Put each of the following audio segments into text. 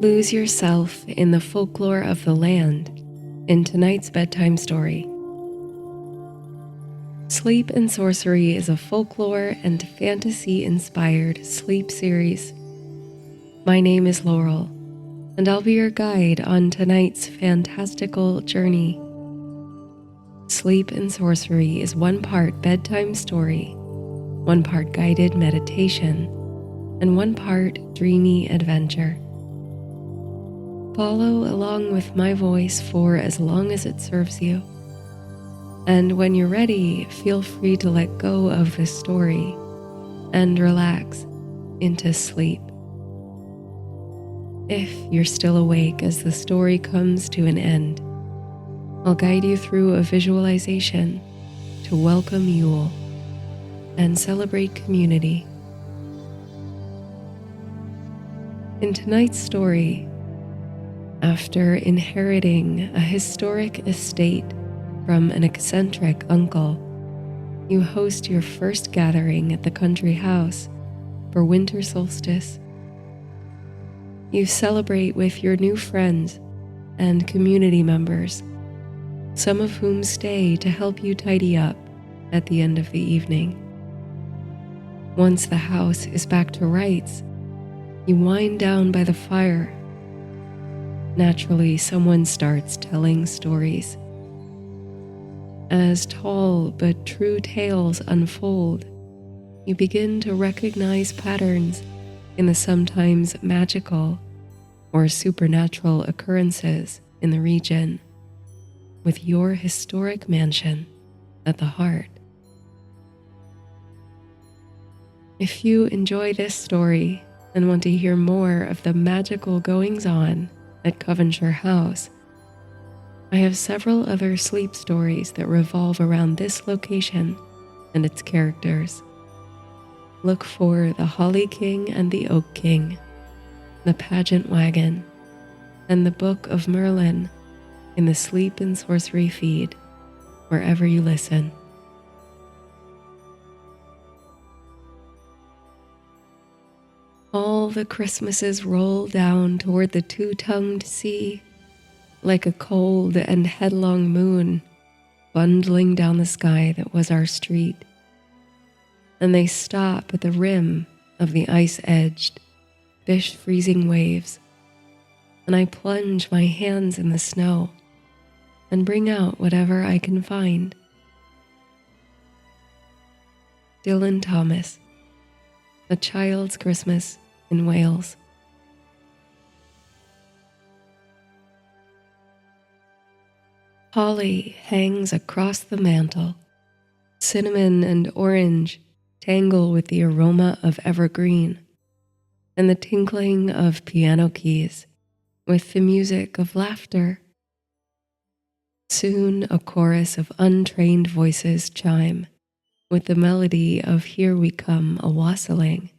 Lose yourself in the folklore of the land in tonight's bedtime story. Sleep Sorcery is a folklore and fantasy-inspired sleep series. My name is Laurel, and I'll be your guide on tonight's fantastical journey. Sleep Sorcery is one part bedtime story, one part guided meditation, and one part dreamy adventure. Follow along with my voice for as long as it serves you. And when you're ready, feel free to let go of the story and relax into sleep. If you're still awake as the story comes to an end, I'll guide you through a visualization to welcome Yule and celebrate community. In tonight's story, after inheriting a historic estate from an eccentric uncle, you host your first gathering at the country house for Winter Solstice. You celebrate with your new friends and community members, some of whom stay to help you tidy up at the end of the evening. Once the house is back to rights, you wind down by the fire. Naturally, someone starts telling stories. As tall but true tales unfold, you begin to recognize patterns in the sometimes magical or supernatural occurrences in the region, with your historic mansion at the heart. If you enjoy this story and want to hear more of the magical goings-on at Covenshire House, I have several other sleep stories that revolve around this location and its characters. Look for the Holly King and the Oak King, the Pageant Wagon, and the Book of Merlin in the Sleep Sorcery feed, wherever you listen. All the Christmases roll down toward the two-tongued sea, like a cold and headlong moon bundling down the sky that was our street. And they stop at the rim of the ice-edged, fish-freezing waves, and I plunge my hands in the snow and bring out whatever I can find. Dylan Thomas, A Child's Christmas in Wales. Holly hangs across the mantel. Cinnamon and orange tangle with the aroma of evergreen and the tinkling of piano keys with the music of laughter. Soon a chorus of untrained voices chime with the melody of Here We Come a-wassailing.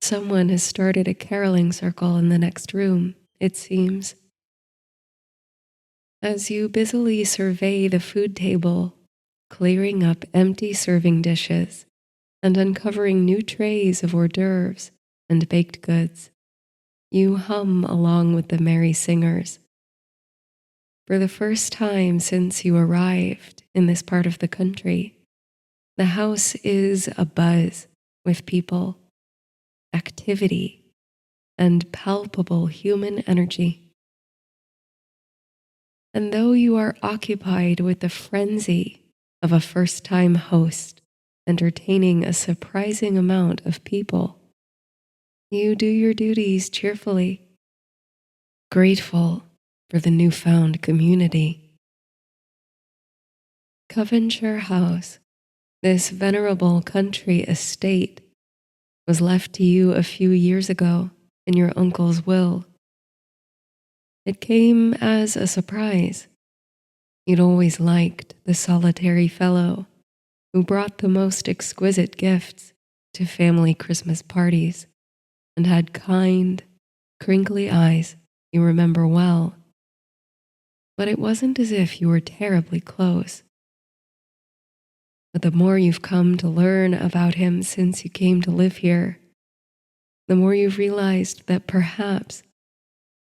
Someone has started a caroling circle in the next room, it seems. As you busily survey the food table, clearing up empty serving dishes and uncovering new trays of hors d'oeuvres and baked goods, you hum along with the merry singers. For the first time since you arrived in this part of the country, the house is abuzz with people, activity, and palpable human energy. And though you are occupied with the frenzy of a first-time host entertaining a surprising amount of people, you do your duties cheerfully, grateful for the newfound community. Covenshire House, this venerable country estate, was left to you a few years ago in your uncle's will. It came as a surprise. You'd always liked the solitary fellow who brought the most exquisite gifts to family Christmas parties and had kind, crinkly eyes you remember well. But it wasn't as if you were terribly close. But the more you've come to learn about him since you came to live here, the more you've realized that perhaps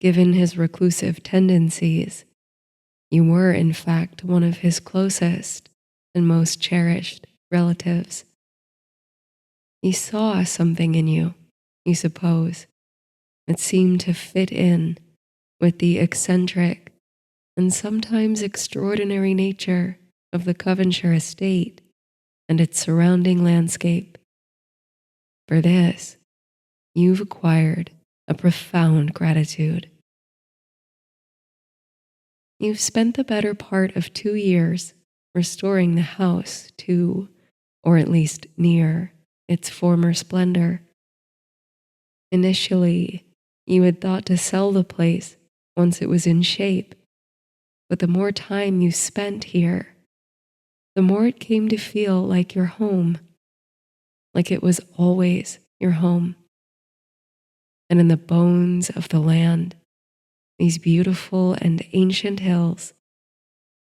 Given his reclusive tendencies, you were in fact one of his closest and most cherished relatives. He saw something in you, you suppose, that seemed to fit in with the eccentric and sometimes extraordinary nature of the Covenshire estate and its surrounding landscape. For this, you've acquired a profound gratitude. You've spent the better part of 2 years restoring the house to, or at least near, its former splendor. Initially, you had thought to sell the place once it was in shape, but the more time you spent here, the more it came to feel like your home, like it was always your home. And in the bones of the land, these beautiful and ancient hills,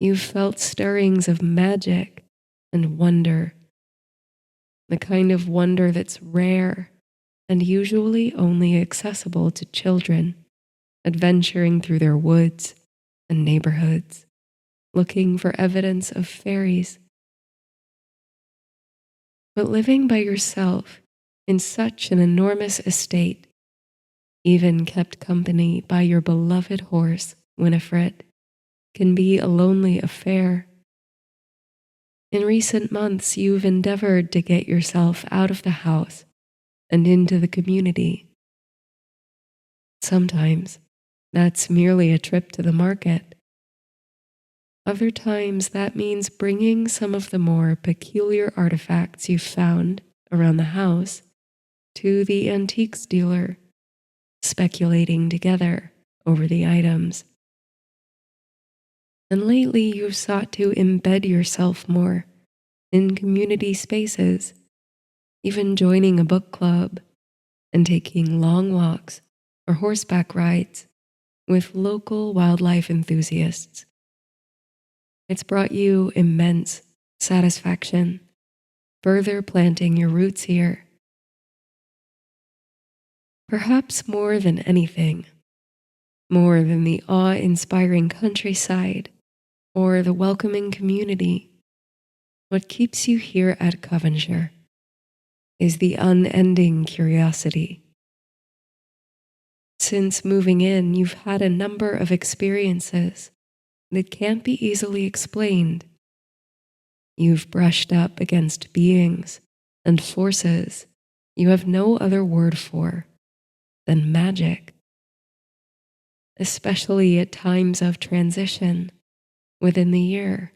you've felt stirrings of magic and wonder, the kind of wonder that's rare and usually only accessible to children adventuring through their woods and neighborhoods, looking for evidence of fairies. But living by yourself in such an enormous estate, even kept company by your beloved horse, Winifred, can be a lonely affair. In recent months, you've endeavored to get yourself out of the house and into the community. Sometimes that's merely a trip to the market. Other times that means bringing some of the more peculiar artifacts you've found around the house to the antiques dealer, speculating together over the items. And lately you've sought to embed yourself more in community spaces, even joining a book club and taking long walks or horseback rides with local wildlife enthusiasts. It's brought you immense satisfaction, further planting your roots here. Perhaps more than anything, more than the awe-inspiring countryside or the welcoming community, what keeps you here at Covenshire is the unending curiosity. Since moving in, you've had a number of experiences that can't be easily explained. You've brushed up against beings and forces you have no other word for than magic, especially at times of transition within the year.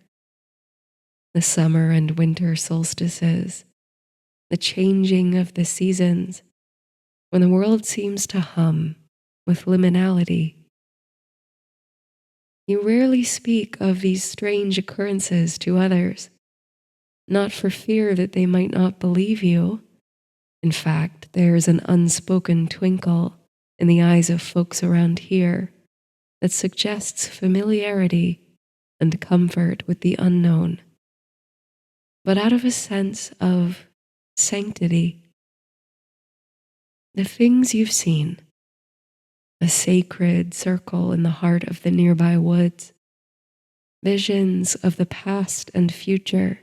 The summer and winter solstices, the changing of the seasons, when the world seems to hum with liminality. You rarely speak of these strange occurrences to others, not for fear that they might not believe you. In fact, there's an unspoken twinkle in the eyes of folks around here that suggests familiarity and comfort with the unknown, but out of a sense of sanctity. The things you've seen, a sacred circle in the heart of the nearby woods, visions of the past and future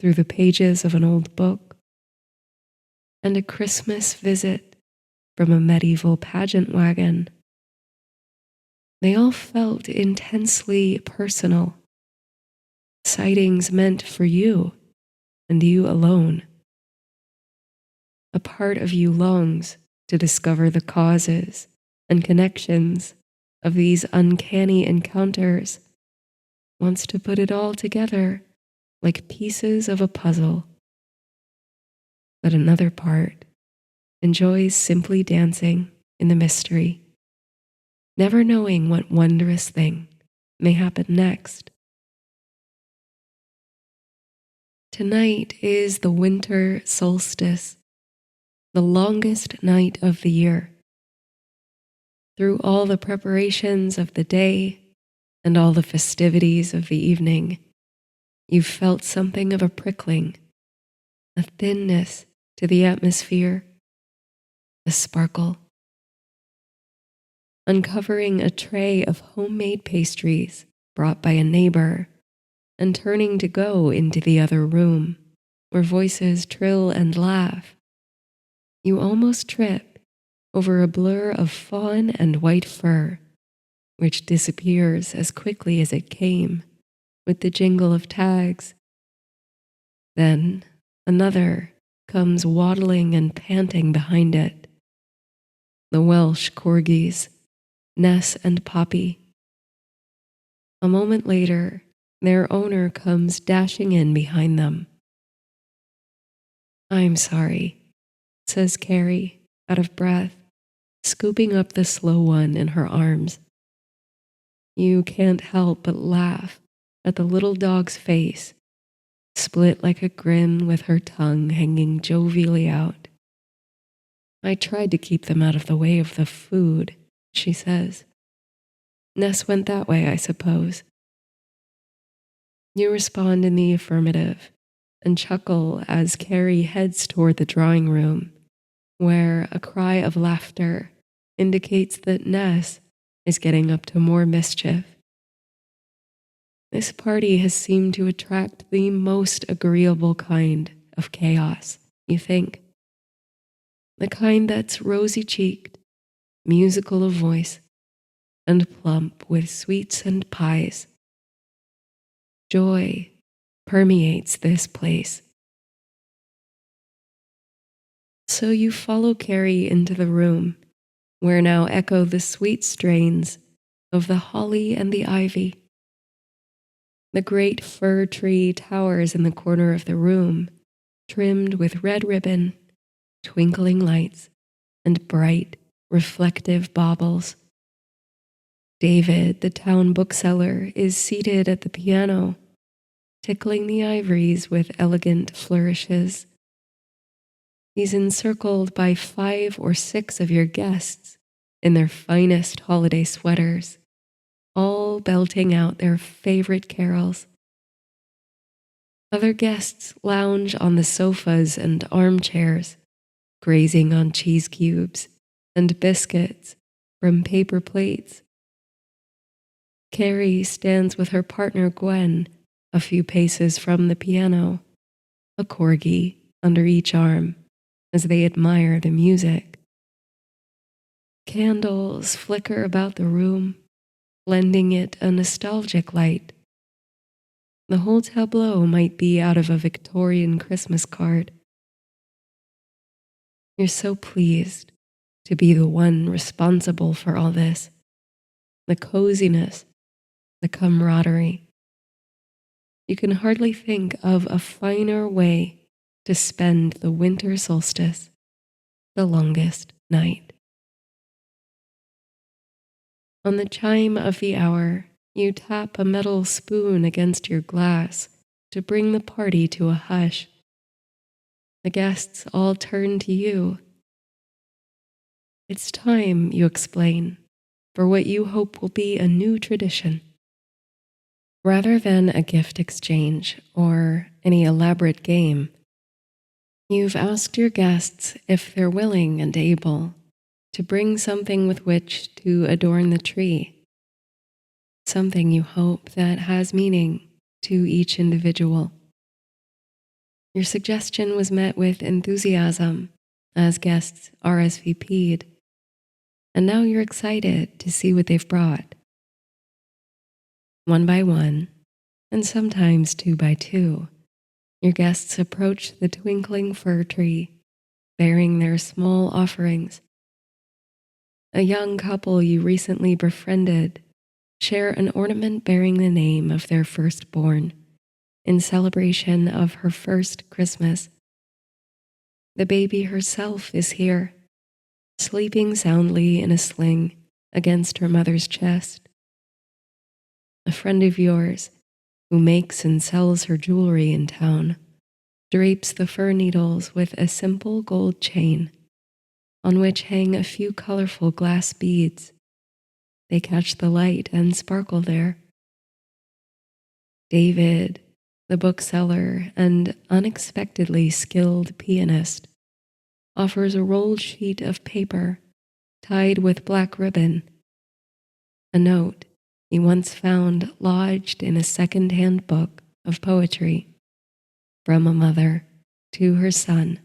through the pages of an old book, and a Christmas visit from a medieval pageant wagon. They all felt intensely personal, sightings meant for you and you alone. A part of you longs to discover the causes and connections of these uncanny encounters, wants to put it all together like pieces of a puzzle. But another part enjoys simply dancing in the mystery, never knowing what wondrous thing may happen next. Tonight is the Winter Solstice, the longest night of the year. Through all the preparations of the day and all the festivities of the evening, you've felt something of a prickling, a thinness to the atmosphere, a sparkle. uncovering a tray of homemade pastries brought by a neighbor and turning to go into the other room, where voices trill and laugh. You almost trip over a blur of fawn and white fur, which disappears as quickly as it came with the jingle of tags. Then another comes waddling and panting behind it. The Welsh corgis, Ness and Poppy. A moment later, their owner comes dashing in behind them. "I'm sorry," says Carrie, out of breath, scooping up the slow one in her arms. You can't help but laugh at the little dog's face, split like a grin with her tongue hanging jovially out. "I tried to keep them out of the way of the food," she says. "Ness went that way, I suppose." You respond in the affirmative and chuckle as Carrie heads toward the drawing room, where a cry of laughter indicates that Ness is getting up to more mischief. This party has seemed to attract the most agreeable kind of chaos, you think. The kind that's rosy-cheeked, musical of voice, and plump with sweets and pies. Joy permeates this place. So you follow Carrie into the room, where now echo the sweet strains of the holly and the ivy. The great fir tree towers in the corner of the room, trimmed with red ribbon, twinkling lights, and bright, reflective baubles. David, the town bookseller, is seated at the piano, tickling the ivories with elegant flourishes. He's encircled by 5 or 6 of your guests in their finest holiday sweaters, all belting out their favorite carols. Other guests lounge on the sofas and armchairs, grazing on cheese cubes and biscuits from paper plates. Carrie stands with her partner Gwen a few paces from the piano, a corgi under each arm, as they admire the music. Candles flicker about the room, lending it a nostalgic light. The whole tableau might be out of a Victorian Christmas card. You're so pleased to be the one responsible for all this, the coziness, the camaraderie. You can hardly think of a finer way to spend the winter solstice, the longest night. On the chime of the hour, you tap a metal spoon against your glass to bring the party to a hush. The guests all turn to you. It's time, you explain, for what you hope will be a new tradition. Rather than a gift exchange or any elaborate game, you've asked your guests if they're willing and able to bring something with which to adorn the tree, something you hope that has meaning to each individual. Your suggestion was met with enthusiasm as guests RSVP'd, and now you're excited to see what they've brought. One by one, and sometimes 2 by 2, your guests approach the twinkling fir tree, bearing their small offerings. A young couple you recently befriended share an ornament bearing the name of their firstborn in celebration of her first Christmas. The baby herself is here, sleeping soundly in a sling against her mother's chest. A friend of yours, who makes and sells her jewelry in town, drapes the fir needles with a simple gold chain, on which hang a few colorful glass beads. They catch the light and sparkle there. David, the bookseller and unexpectedly skilled pianist, offers a rolled sheet of paper tied with black ribbon a note he once found lodged in a second-hand book of poetry from a mother to her son.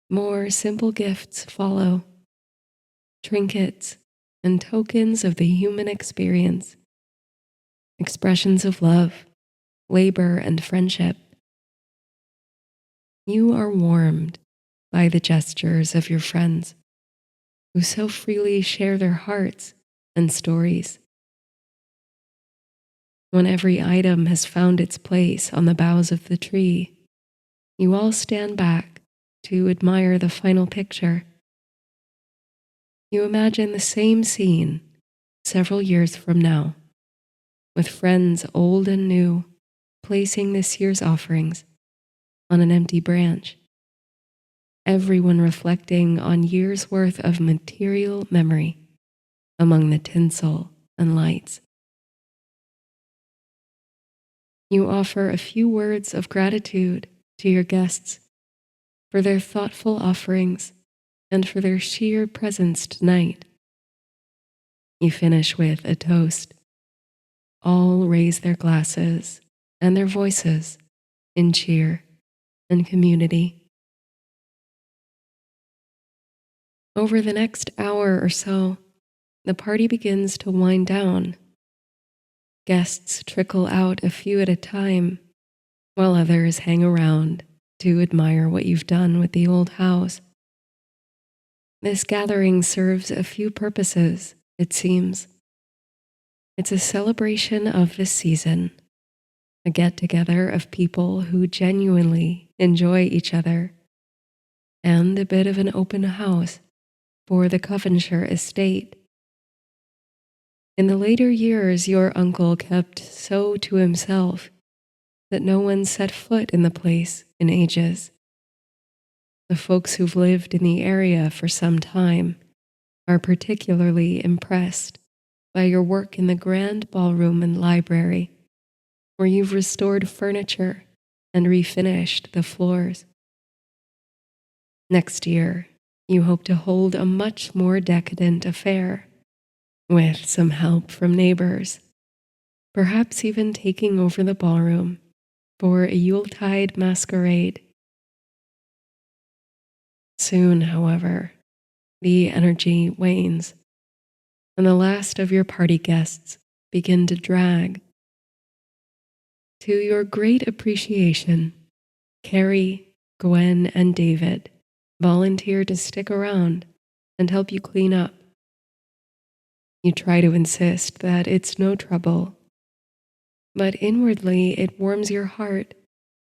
More simple gifts follow, trinkets and tokens of the human experience, expressions of love, labor, and friendship. You are warmed by the gestures of your friends who so freely share their hearts and stories. When every item has found its place on the boughs of the tree, you all stand back to admire the final picture. You imagine the same scene several years from now, with friends old and new placing this year's offerings on an empty branch, everyone reflecting on years' worth of material memory among the tinsel and lights. You offer a few words of gratitude to your guests for their thoughtful offerings and for their sheer presence tonight. You finish with a toast. All raise their glasses and their voices in cheer and community. Over the next hour or so, the party begins to wind down. Guests trickle out a few at a time, while others hang around to admire what you've done with the old house. This gathering serves a few purposes, it seems. It's a celebration of the season, a get-together of people who genuinely enjoy each other, and a bit of an open house for the Covenshire estate. In the later years, your uncle kept so to himself that no one set foot in the place in ages. The folks who've lived in the area for some time are particularly impressed by your work in the grand ballroom and library, where you've restored furniture and refinished the floors. Next year, you hope to hold a much more decadent affair, with some help from neighbors, perhaps even taking over the ballroom for a Yuletide masquerade. Soon, however, the energy wanes, and the last of your party guests begin to drag. To your great appreciation, Carrie, Gwen, and David volunteer to stick around and help you clean up. You try to insist that it's no trouble, but inwardly it warms your heart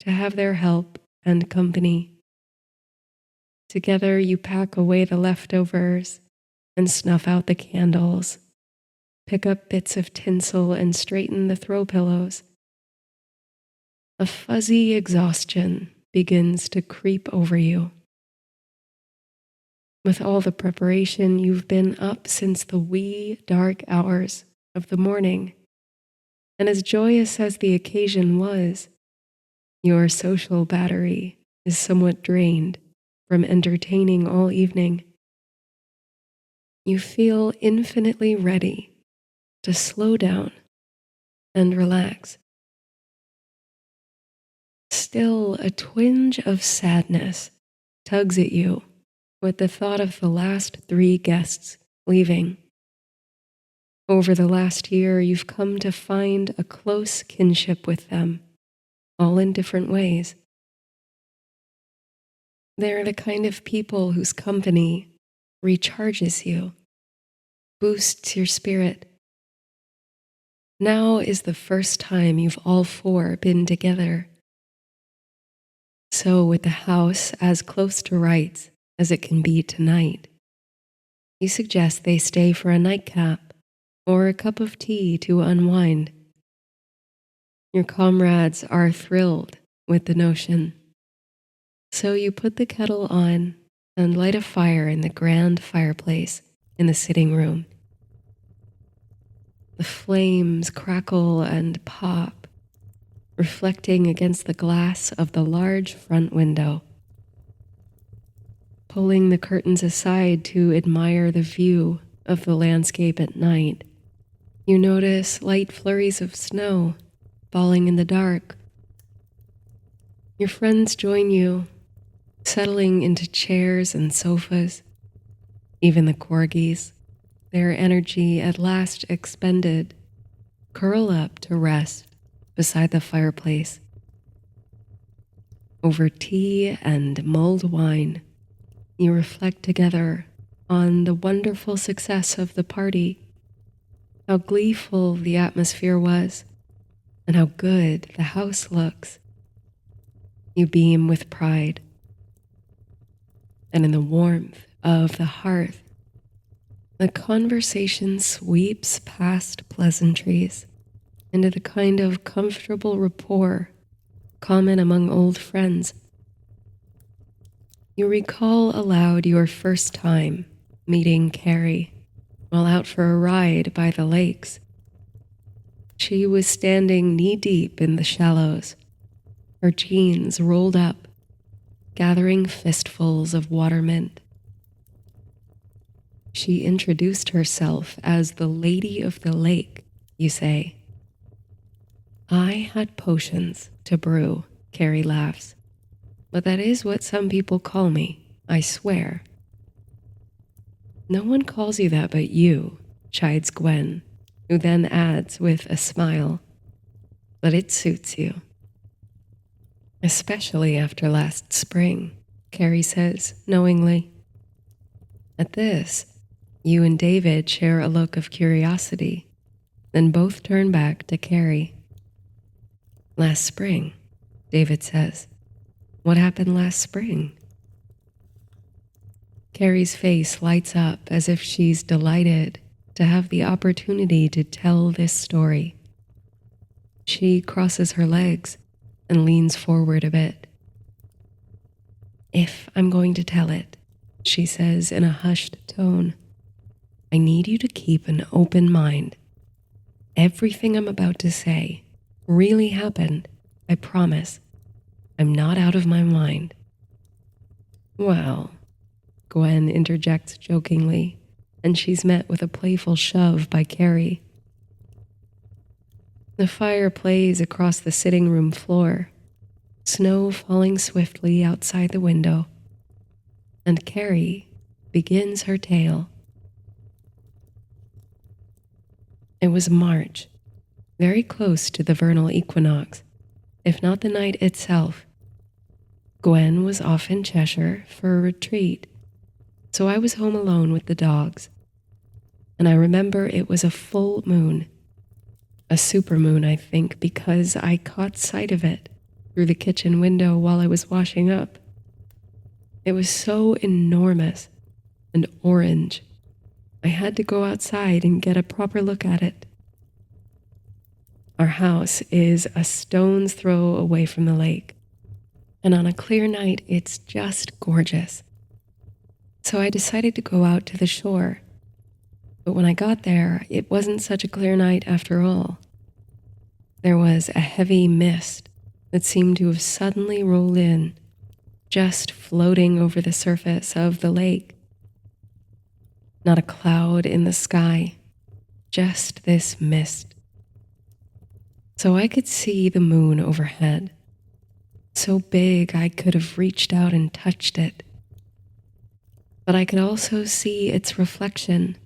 to have their help and company. Together you pack away the leftovers and snuff out the candles, pick up bits of tinsel and straighten the throw pillows. A fuzzy exhaustion begins to creep over you. With all the preparation, you've been up since the wee, dark hours of the morning, and as joyous as the occasion was, your social battery is somewhat drained from entertaining all evening. You feel infinitely ready to slow down and relax. Still, a twinge of sadness tugs at you with the thought of the last 3 guests leaving. Over the last year, you've come to find a close kinship with them, all in different ways. They're the kind of people whose company recharges you, boosts your spirit. Now is the first time you've all 4 been together. So, with the house as close to rights as it can be tonight, you suggest they stay for a nightcap or a cup of tea to unwind. Your comrades are thrilled with the notion, so you put the kettle on and light a fire in the grand fireplace in the sitting room. The flames crackle and pop, reflecting against the glass of the large front window. Pulling the curtains aside to admire the view of the landscape at night, you notice light flurries of snow falling in the dark. Your friends join you, settling into chairs and sofas. Even the corgis, their energy at last expended, curl up to rest beside the fireplace. Over tea and mulled wine, you reflect together on the wonderful success of the party, how gleeful the atmosphere was, and how good the house looks. You beam with pride. And in the warmth of the hearth, the conversation sweeps past pleasantries into the kind of comfortable rapport common among old friends. You recall aloud your first time meeting Carrie while out for a ride by the lakes. She was standing knee-deep in the shallows, her jeans rolled up, gathering fistfuls of water mint. She introduced herself as the Lady of the Lake, you say. I had potions to brew, Carrie laughs. But that is what some people call me, I swear. No one calls you that but you, chides Gwen, who then adds with a smile, but it suits you. Especially after last spring, Carrie says knowingly. At this, you and David share a look of curiosity, then both turn back to Carrie. Last spring, David says. What happened last spring? Carrie's face lights up as if she's delighted to have the opportunity to tell this story. She crosses her legs and leans forward a bit. If I'm going to tell it, she says in a hushed tone, I need you to keep an open mind. Everything I'm about to say really happened, I promise. I'm not out of my mind. Well, Gwen interjects jokingly, and she's met with a playful shove by Carrie. The fire plays across the sitting room floor, snow falling swiftly outside the window, and Carrie begins her tale. It was March, very close to the vernal equinox, if not the night itself. Gwen was off in Cheshire for a retreat, so I was home alone with the dogs. And I remember it was a full moon, a supermoon, I think, because I caught sight of it through the kitchen window while I was washing up. It was so enormous and orange. I had to go outside and get a proper look at it. Our house is a stone's throw away from the lake, and on a clear night, it's just gorgeous. So I decided to go out to the shore. But when I got there, it wasn't such a clear night after all. There was a heavy mist that seemed to have suddenly rolled in, just floating over the surface of the lake. Not a cloud in the sky, just this mist. So I could see the moon overhead, so big I could have reached out and touched it. But I could also see its reflection,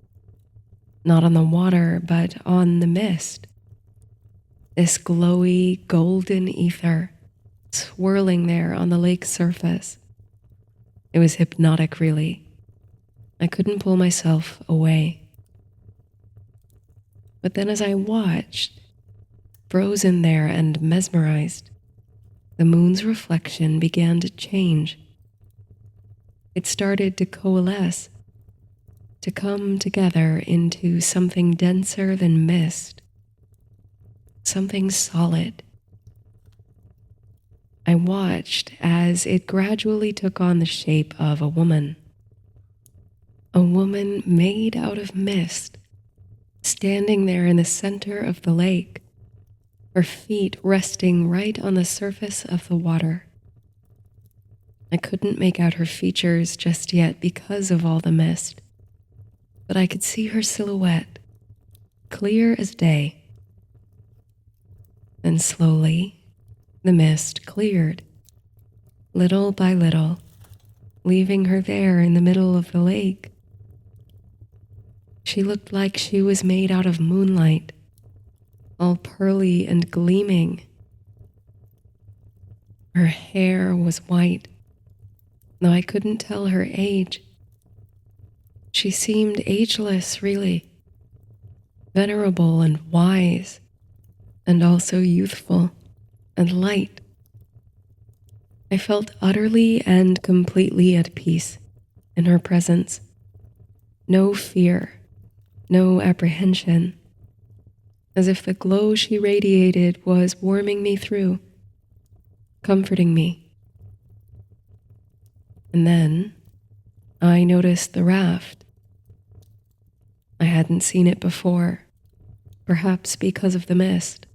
not on the water, but on the mist. This glowy golden ether swirling there on the lake's surface. It was hypnotic, really. I couldn't pull myself away. But then as I watched, frozen there and mesmerized, the moon's reflection began to change. It started to coalesce, to come together into something denser than mist, something solid. I watched as it gradually took on the shape of a woman made out of mist, standing there in the center of the lake, her feet resting right on the surface of the water. I couldn't make out her features just yet because of all the mist, but I could see her silhouette, clear as day. Then slowly, the mist cleared, little by little, leaving her there in the middle of the lake. She looked like she was made out of moonlight, all pearly and gleaming. Her hair was white, though I couldn't tell her age. She seemed ageless, really, venerable and wise, and also youthful and light. I felt utterly and completely at peace in her presence. No fear, no apprehension, as if the glow she radiated was warming me through, comforting me. And then I noticed the raft. I hadn't seen it before, perhaps because of the mist,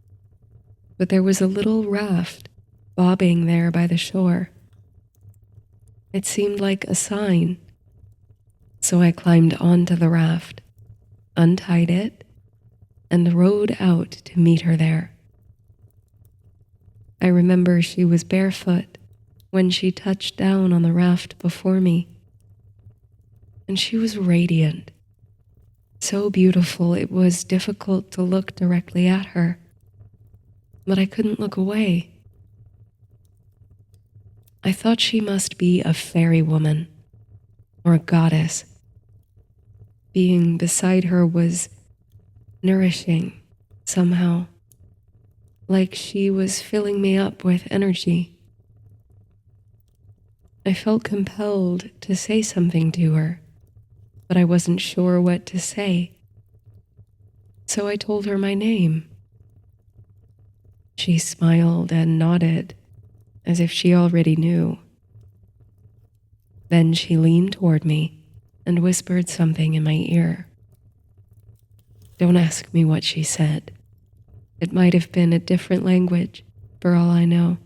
but there was a little raft bobbing there by the shore. It seemed like a sign, so I climbed onto the raft, untied it, and rowed out to meet her there. I remember she was barefoot when she touched down on the raft before me, and she was radiant, so beautiful it was difficult to look directly at her, but I couldn't look away. I thought she must be a fairy woman or a goddess. Being beside her was nourishing somehow, like she was filling me up with energy. I felt compelled to say something to her, but I wasn't sure what to say. So I told her my name. She smiled and nodded, as if she already knew. Then she leaned toward me and whispered something in my ear. Don't ask me what she said. It might have been a different language, for all I know,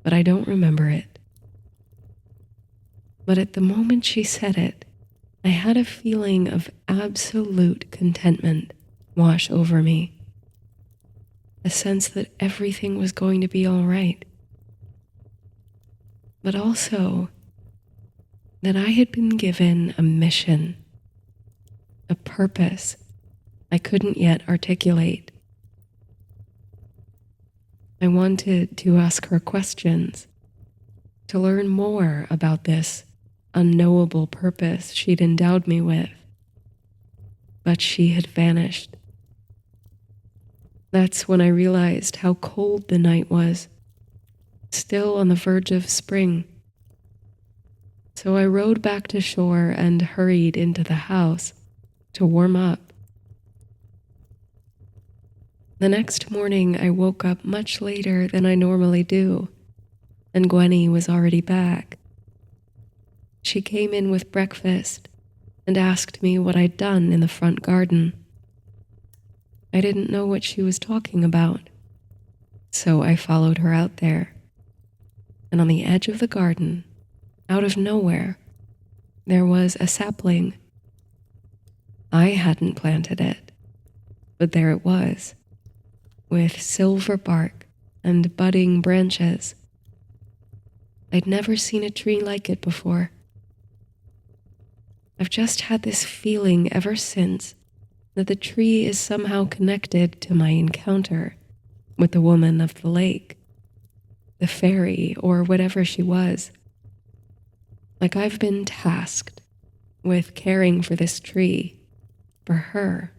but I don't remember it. But at the moment she said it, I had a feeling of absolute contentment wash over me, a sense that everything was going to be all right, but also that I had been given a mission, a purpose I couldn't yet articulate. I wanted to ask her questions, to learn more about this unknowable purpose she'd endowed me with, but she had vanished. That's when I realized how cold the night was, still on the verge of spring. So I rowed back to shore and hurried into the house to warm up. The next morning I woke up much later than I normally do, and Gwenny was already back. She came in with breakfast and asked me what I'd done in the front garden. I didn't know what she was talking about, so I followed her out there. And on the edge of the garden, out of nowhere, there was a sapling. I hadn't planted it, but there it was, with silver bark and budding branches. I'd never seen a tree like it before. I've just had this feeling ever since that the tree is somehow connected to my encounter with the woman of the lake, the fairy, or whatever she was. Like I've been tasked with caring for this tree, for her.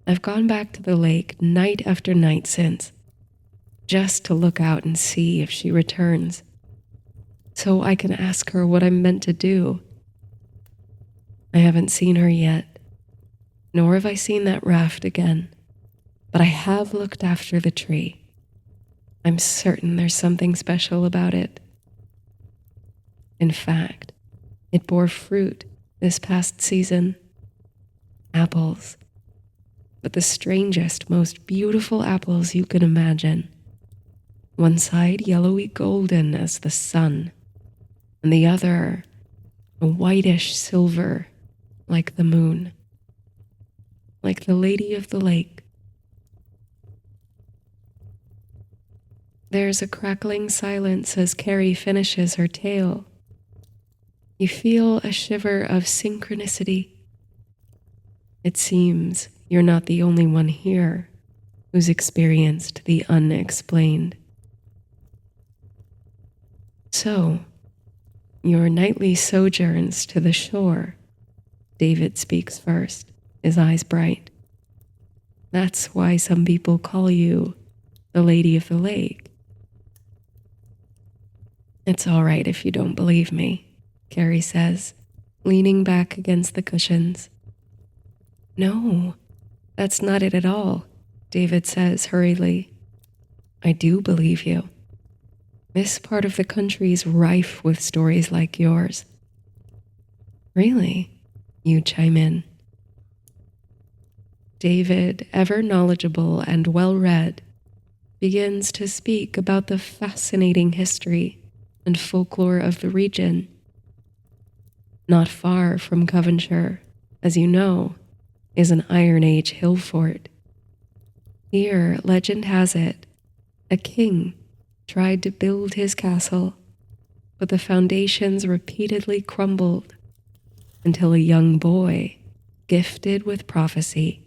I've gone back to the lake night after night since, just to look out and see if she returns, so I can ask her what I'm meant to do. I haven't seen her yet, nor have I seen that raft again, but I have looked after the tree. I'm certain there's something special about it. In fact, it bore fruit this past season. Apples, but the strangest, most beautiful apples you can imagine. One side yellowy golden as the sun, and the other a whitish silver like the moon, like the Lady of the Lake. There's a crackling silence as Carrie finishes her tale. You feel a shiver of synchronicity. It seems you're not the only one here who's experienced the unexplained. So, your nightly sojourns to the shore. David speaks first, his eyes bright. That's why some people call you the Lady of the Lake. It's all right if you don't believe me, Carrie says, leaning back against the cushions. No, that's not it at all, David says hurriedly. I do believe you. This part of the country is rife with stories like yours. Really? You chime in. David, ever knowledgeable and well-read, begins to speak about the fascinating history and folklore of the region. Not far from Covenshire, as you know, is an Iron Age hill fort. Here, legend has it, a king tried to build his castle, but the foundations repeatedly crumbled until a young boy, gifted with prophecy,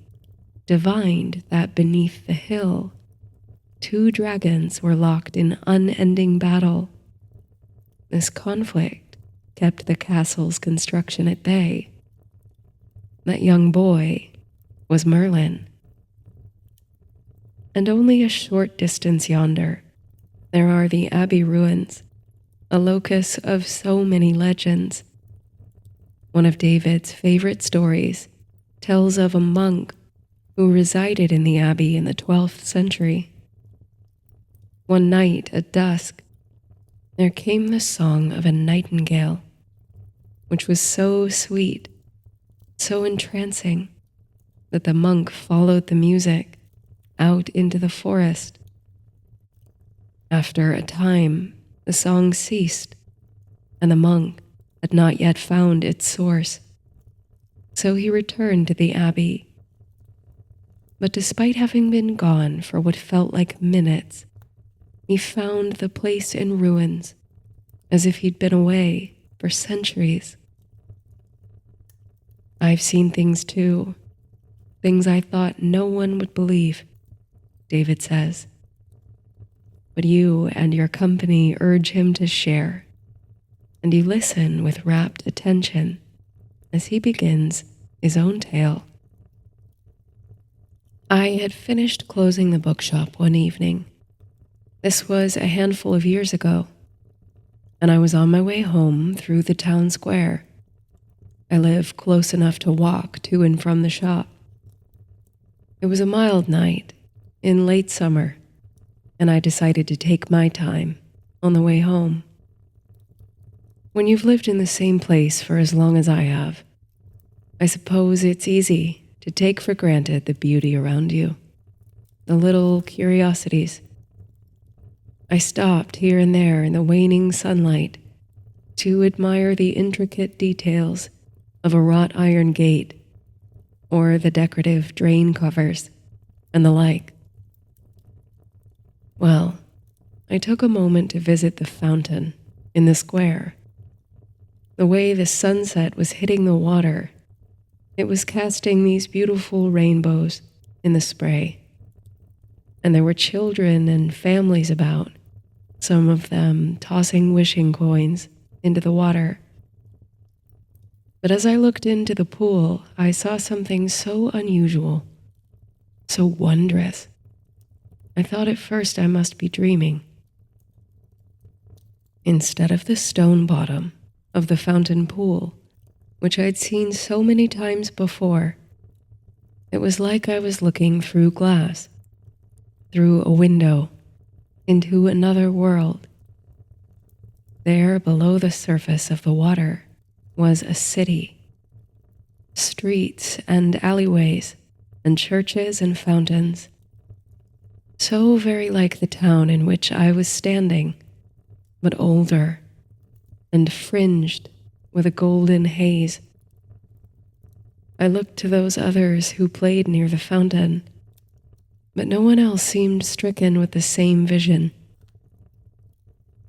divined that beneath the hill, 2 dragons were locked in unending battle. This conflict kept the castle's construction at bay. That young boy was Merlin. And only a short distance yonder, there are the Abbey ruins, a locus of so many legends. One of David's favorite stories tells of a monk who resided in the Abbey in the 12th century. One night at dusk, there came the song of a nightingale, which was so sweet, so entrancing, that the monk followed the music out into the forest. After a time, the song ceased, and the monk had not yet found its source. So he returned to the Abbey. But despite having been gone for what felt like minutes, he found the place in ruins, as if he'd been away for centuries. I've seen things too, things I thought no one would believe, David says. But you and your company urge him to share, and you listen with rapt attention as he begins his own tale. I had finished closing the bookshop one evening. This was a handful of years ago, and I was on my way home through the town square. I live close enough to walk to and from the shop. It was a mild night in late summer, and I decided to take my time on the way home. When you've lived in the same place for as long as I have, I suppose it's easy to take for granted the beauty around you, the little curiosities. I stopped here and there in the waning sunlight to admire the intricate details of a wrought iron gate or the decorative drain covers and the like. Well, I took a moment to visit the fountain in the square. The way the sunset was hitting the water, it was casting these beautiful rainbows in the spray. And there were children and families about, some of them tossing wishing coins into the water. But as I looked into the pool, I saw something so unusual, so wondrous. I thought at first I must be dreaming. Instead of the stone bottom of the fountain pool, which I'd seen so many times before, it was like I was looking through glass, through a window, into another world. There, below the surface of the water, was a city. Streets and alleyways, and churches and fountains. So very like the town in which I was standing, but older and fringed with a golden haze. I looked to those others who played near the fountain, but no one else seemed stricken with the same vision.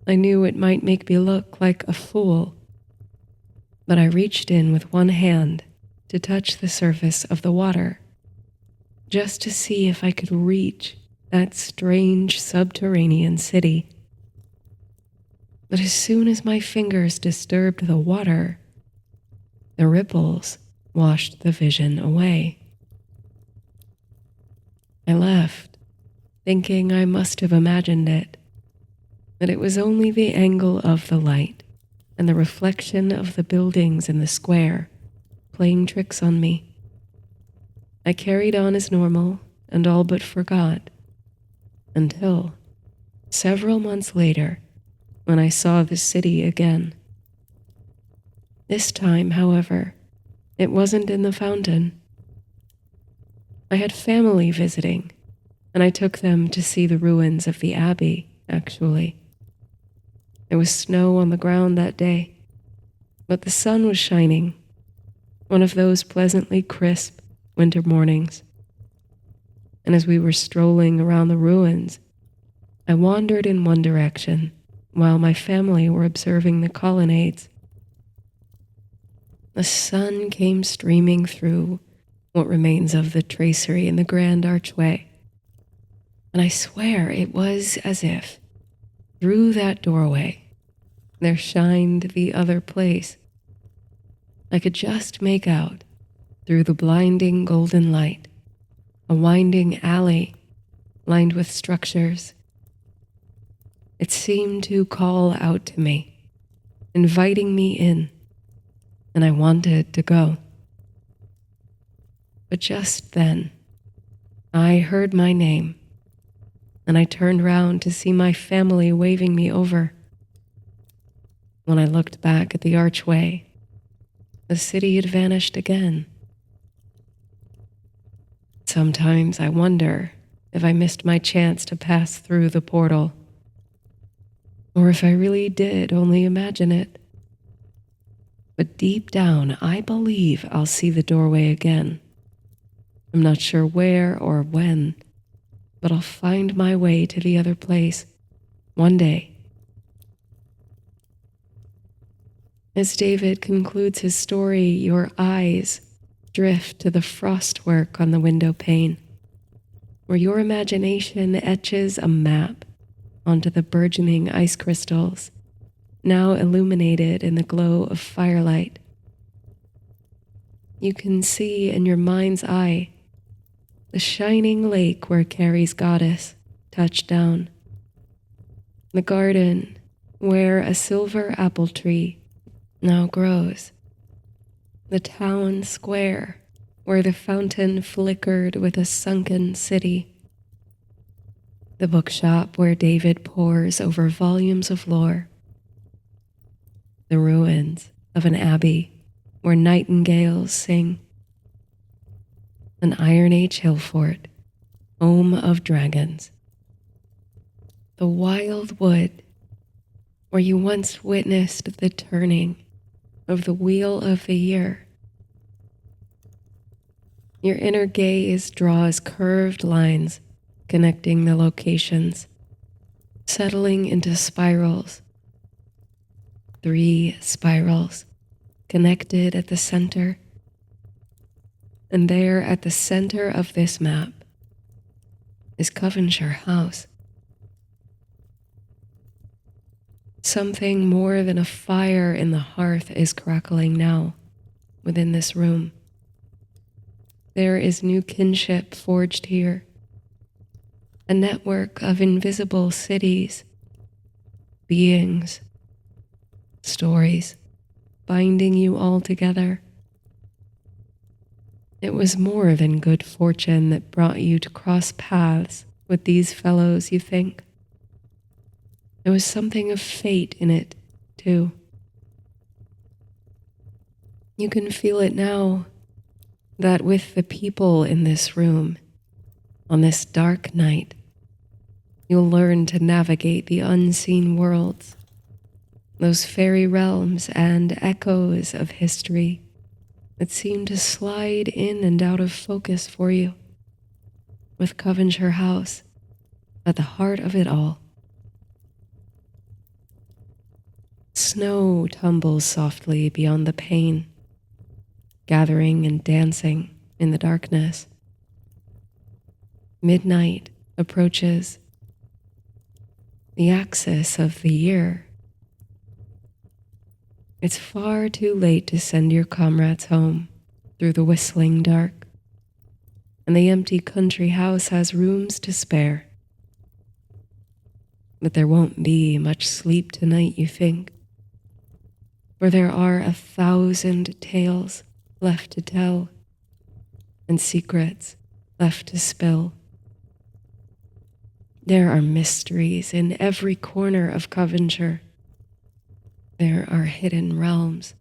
I knew it might make me look like a fool, but I reached in with one hand to touch the surface of the water, just to see if I could reach that strange subterranean city. But as soon as my fingers disturbed the water, the ripples washed the vision away. I left, thinking I must have imagined it, that it was only the angle of the light and the reflection of the buildings in the square playing tricks on me. I carried on as normal and all but forgot, until several months later, when I saw the city again. This time, however, it wasn't in the fountain. I had family visiting, and I took them to see the ruins of the abbey, actually. There was snow on the ground that day, but the sun was shining, one of those pleasantly crisp winter mornings. And as we were strolling around the ruins, I wandered in one direction while my family were observing the colonnades. The sun came streaming through what remains of the tracery in the grand archway, and I swear it was as if, through that doorway, there shined the other place. I could just make out, through the blinding golden light, a winding alley lined with structures. It seemed to call out to me, inviting me in, and I wanted to go. But just then, I heard my name, and I turned round to see my family waving me over. When I looked back at the archway, the city had vanished again. Sometimes I wonder if I missed my chance to pass through the portal, or if I really did only imagine it. But deep down, I believe I'll see the doorway again. I'm not sure where or when, but I'll find my way to the other place one day. As David concludes his story, your eyes drift to the frostwork on the window pane, where your imagination etches a map onto the burgeoning ice crystals, now illuminated in the glow of firelight. You can see in your mind's eye the shining lake where Carrie's goddess touched down, the garden where a silver apple tree now grows, the town square where the fountain flickered with a sunken city, the bookshop where David pores over volumes of lore, the ruins of an abbey where nightingales sing, an Iron Age hill fort, home of dragons, the wild wood where you once witnessed the turning of the wheel of the year. Your inner gaze draws curved lines connecting the locations, settling into spirals. 3 spirals connected at the center. And there at the center of this map is Covenshire House. Something more than a fire in the hearth is crackling now within this room. There is new kinship forged here, a network of invisible cities, beings, stories, binding you all together. It was more than good fortune that brought you to cross paths with these fellows, you think. There was something of fate in it, too. You can feel it now, that with the people in this room, on this dark night, you'll learn to navigate the unseen worlds, those fairy realms and echoes of history that seem to slide in and out of focus for you, with Covenshire House at the heart of it all. Snow tumbles softly beyond the pane, gathering and dancing in the darkness. Midnight approaches, the axis of the year. It's far too late to send your comrades home through the whistling dark, and the empty country house has rooms to spare. But there won't be much sleep tonight, you think, for there are 1,000 tales left to tell and secrets left to spill. There are mysteries in every corner of Covenshire. There are hidden realms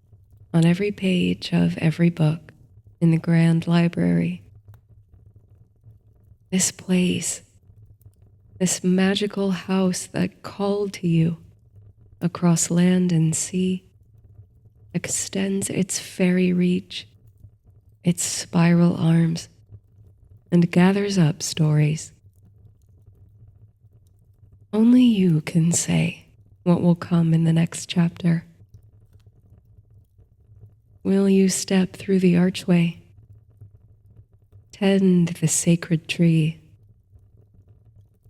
on every page of every book in the grand library. This place, this magical house that called to you across land and sea, extends its fairy reach, its spiral arms, and gathers up stories. Only you can say what will come in the next chapter. Will you step through the archway, tend the sacred tree,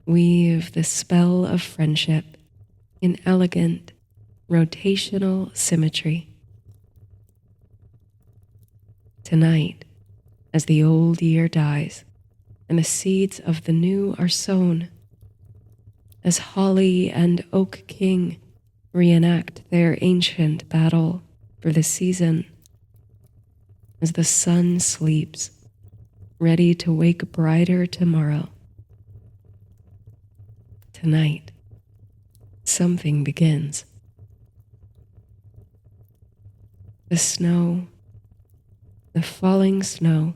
weave the spell of friendship in elegant, rotational symmetry? Tonight, as the old year dies and the seeds of the new are sown, as Holly and Oak King reenact their ancient battle for the season, as the sun sleeps, ready to wake brighter tomorrow. Tonight, something begins. The snow, the falling snow,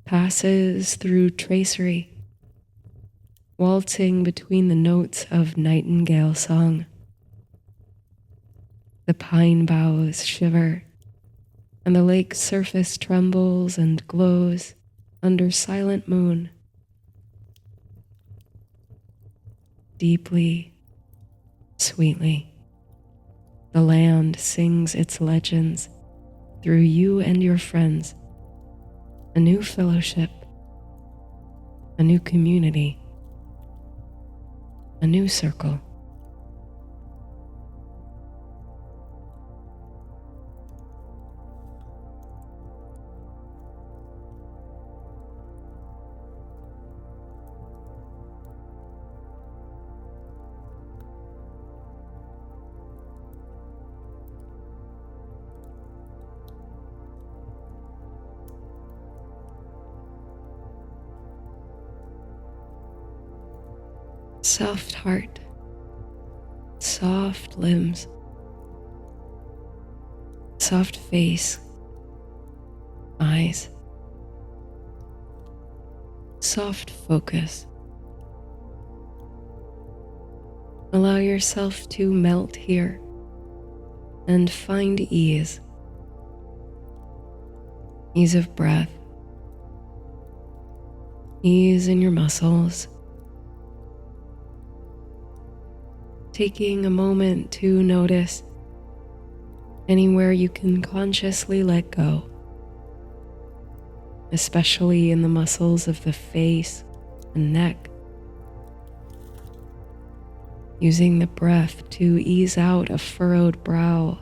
passes through tracery, waltzing between the notes of nightingale song. The pine boughs shiver, and the lake's surface trembles and glows under silent moon. Deeply, sweetly, the land sings its legends through you and your friends, a new fellowship, a new community, a new circle. Soft heart, soft limbs, soft face, eyes, soft focus. Allow yourself to melt here and find ease. Ease of breath, ease in your muscles. Taking a moment to notice anywhere you can consciously let go, especially in the muscles of the face and neck. Using the breath to ease out a furrowed brow.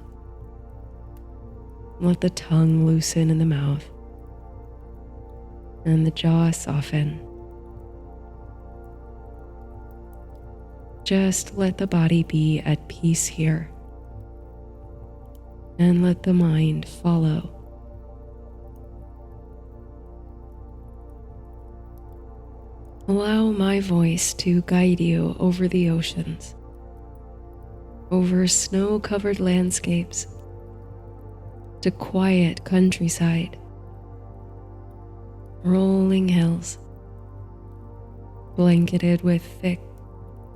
Let the tongue loosen in the mouth and the jaw soften. Just let the body be at peace here, and let the mind follow. Allow my voice to guide you over the oceans, over snow-covered landscapes, to quiet countryside, rolling hills, blanketed with thick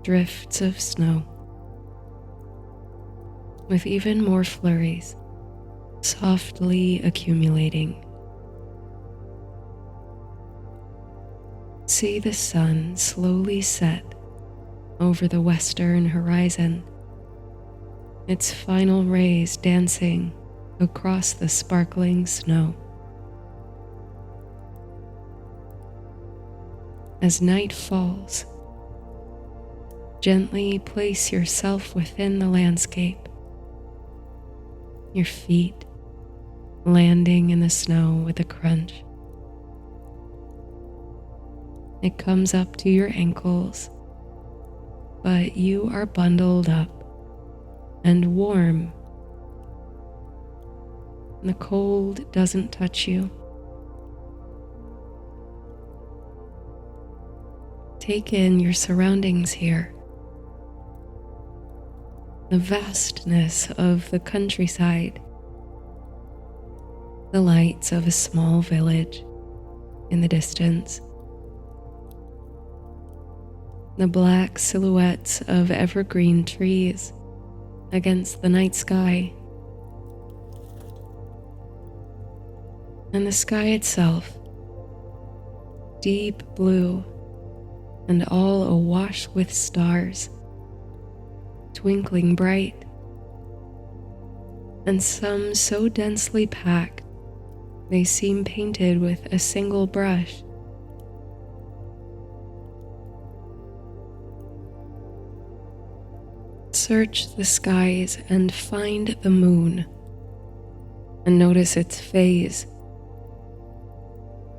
drifts of snow, with even more flurries softly accumulating. See the sun slowly set over the western horizon, its final rays dancing across the sparkling snow. As night falls, gently place yourself within the landscape, your feet landing in the snow with a crunch. It comes up to your ankles, but you are bundled up and warm. The cold doesn't touch you. Take in your surroundings here. The vastness of the countryside, the lights of a small village in the distance, the black silhouettes of evergreen trees against the night sky, and the sky itself, deep blue and all awash with stars, twinkling bright, and some so densely packed they seem painted with a single brush. Search the skies and find the moon, and notice its phase.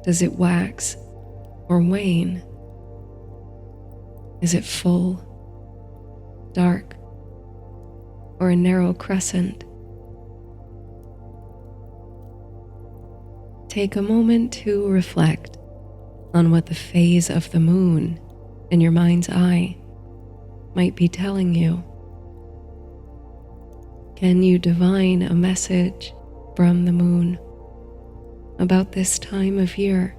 Does it wax or wane? Is it full, dark, or a narrow crescent? Take a moment to reflect on what the phase of the moon in your mind's eye might be telling you. Can you divine a message from the moon about this time of year?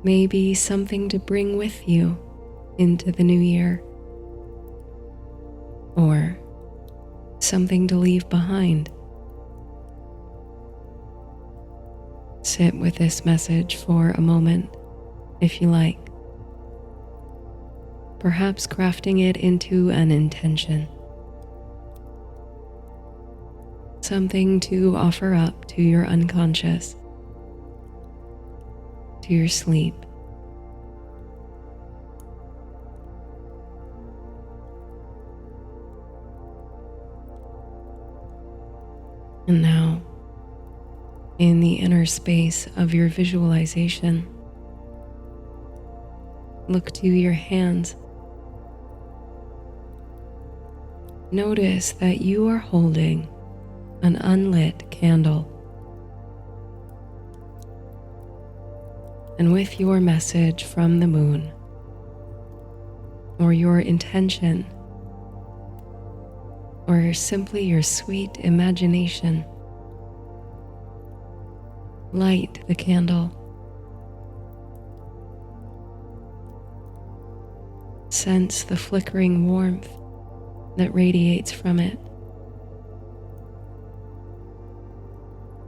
Maybe something to bring with you into the new year, or something to leave behind. Sit with this message for a moment, if you like, perhaps crafting it into an intention, something to offer up to your unconscious, to your sleep. And now, in the inner space of your visualization, look to your hands. Notice that you are holding an unlit candle. And with your message from the moon, or your intention, or simply your sweet imagination, light the candle. Sense the flickering warmth that radiates from it.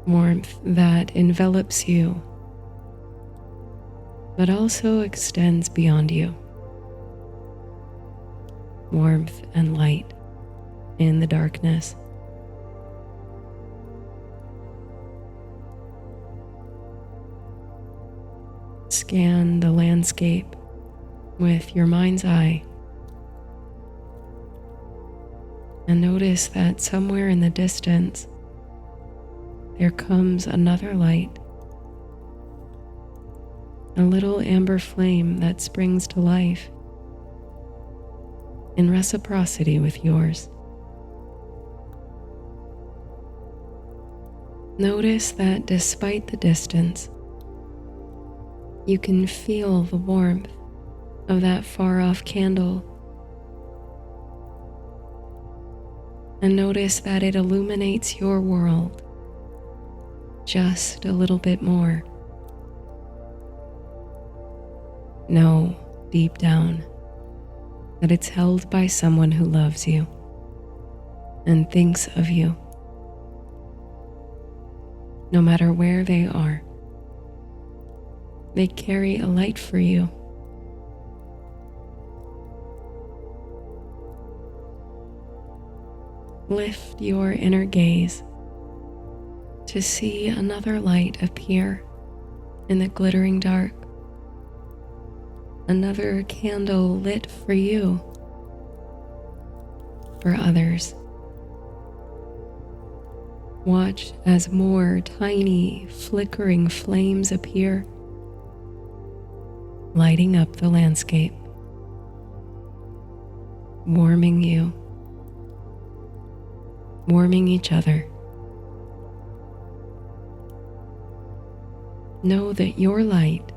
Warmth that envelops you, but also extends beyond you. Warmth and light in the darkness. Scan the landscape with your mind's eye and notice that somewhere in the distance there comes another light, a little amber flame that springs to life in reciprocity with yours. Notice that despite the distance, you can feel the warmth of that far-off candle, and notice that it illuminates your world just a little bit more. Know deep down that it's held by someone who loves you and thinks of you no matter where they are. They carry a light for you. Lift your inner gaze to see another light appear in the glittering dark. Another candle lit for you, for others. Watch as more tiny, flickering flames appear, lighting up the landscape, warming you, warming each other. Know that your light,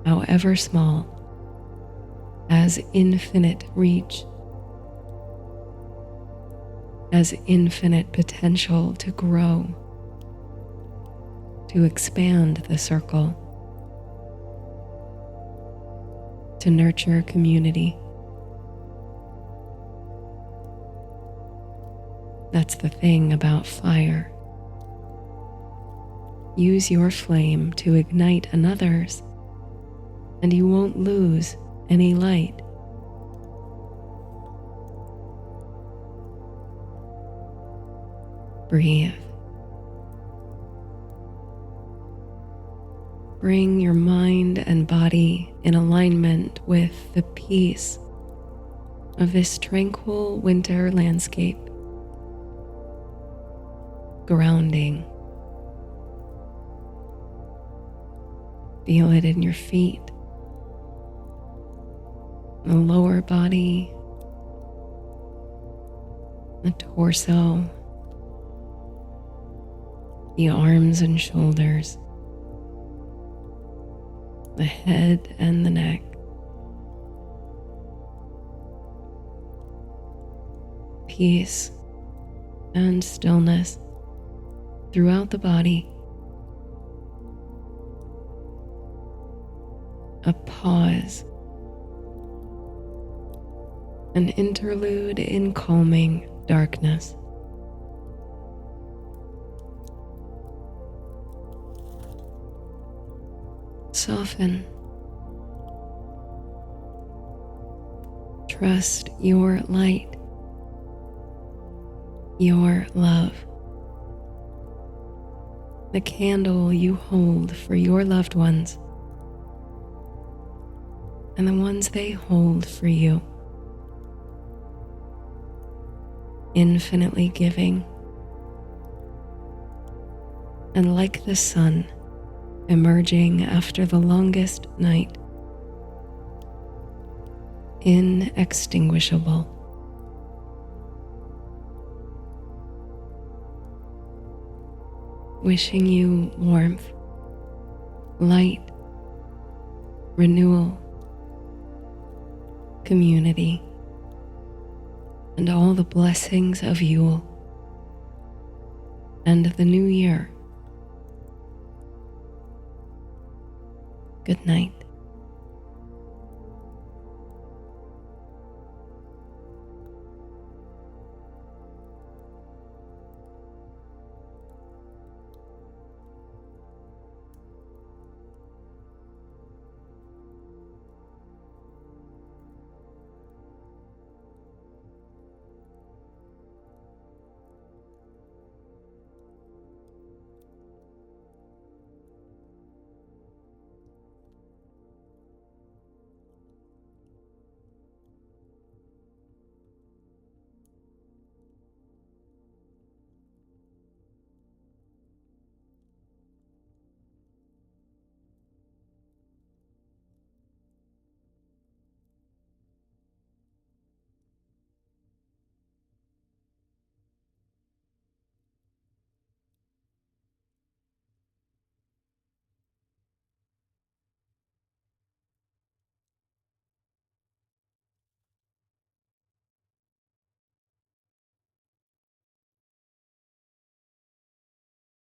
however small, has infinite reach, has infinite potential to grow, to expand the circle, to nurture community. That's the thing about fire. Use your flame to ignite another's, and you won't lose any light. Breathe. Bring your mind and body in alignment with the peace of this tranquil winter landscape. Grounding. Feel it in your feet, the lower body, the torso, the arms and shoulders, the head and the neck. Peace and stillness throughout the body. A pause, an interlude in calming darkness. Soften. Trust your light, your love, the candle you hold for your loved ones, and the ones they hold for you. Infinitely giving, and like the sun emerging after the longest night, inextinguishable. Wishing you warmth, light, renewal, community, and all the blessings of Yule and the new year. Good night.